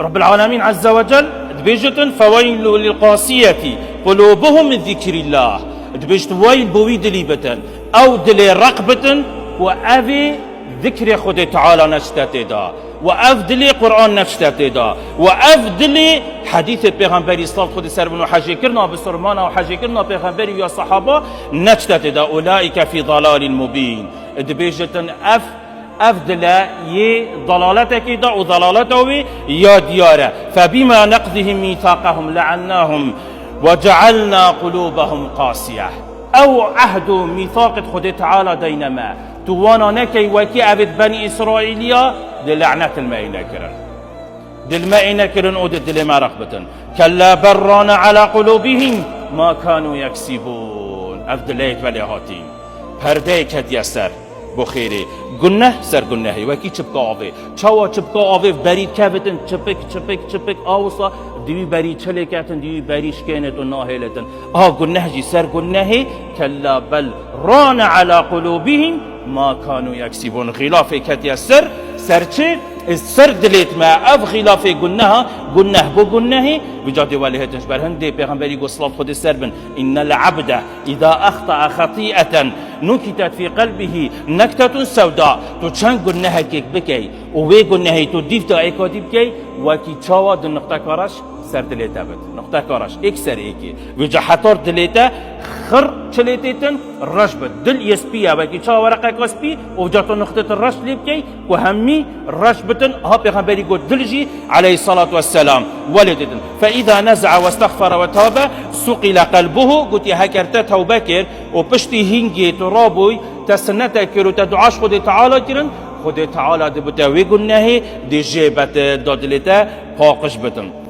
رب العالمين عز وجل دبيجتن فويل للقاسية قلوبهم من ذكر الله دبيجت ويل بوي دليبتن أو دلي رقبتن وأفي ذكر خد تعالى نشتت دا وأفدلي قرآن نشتت دا وأفدلي حديث پیغمبري صلى خد سربن وحجي كرنا بسرمانا وحجي كرنا پیغمبري يا صحابة نشتت دا أولئك في ضلال مبين دبيجتن أفدلا ي ضلالتك دا وضلالته يا ديارة فبما نقضهم ميثاقهم لعناهم وجعلنا قلوبهم قاسية أو عهد ميثاق خد تعالى دينما توانا نكي وكي أبد بني إسرائيليا للعنة المائنة كرن دلمائنة كرن أو دلما رغبة كلا بران على قلوبهم ما كانوا يكسبون أفدليت وليهاتين پردهك هديستر بخيري گناه سر گناهي وكي چبكا آوه چاوا چبكا آوه بريد كفتن چپك آوصا دیوی بری چله کتن دیوی بریش کنت و ناهلتن گناه جي سر گناهي كلا بل ران على قلوبهم ما كانوا يكسبون غلاف كتي السر سرچه السر دليت ما اف غلاف گناه بو گناهي بجاد وليهتنش بر هنده پیغمبری گسلام خود سر بن ان العبد اذا اخطأ خطيئة نكتت في قلبه نكتة سوداء تو چند گناه کیک بکی و وی گناهی تو دیف تا ایکادی بکی وکی چاوا دن نقطه کارش سر دلیتا بد نقطه کارش ایک سر ایکی وجا حتار دلیتا خر چلیتیتن رش بد دل یسپیا وکی چاوا ورقه کسپی و جا تو نقطه رش لیبکی و همی رش بتن ها پیغمبری گو دلجی علیه الصلاة والسلام ولدتن فإذا نزع واستغفر وتاب سقل قلبه قلت هكرتا توبه كر و پشتی هنگی ترابوی تسنتا کر و تدعاش خود تعالی کرن خود تعالی دبتا وی گناهی دی جیبت دادلتا پاقش بتن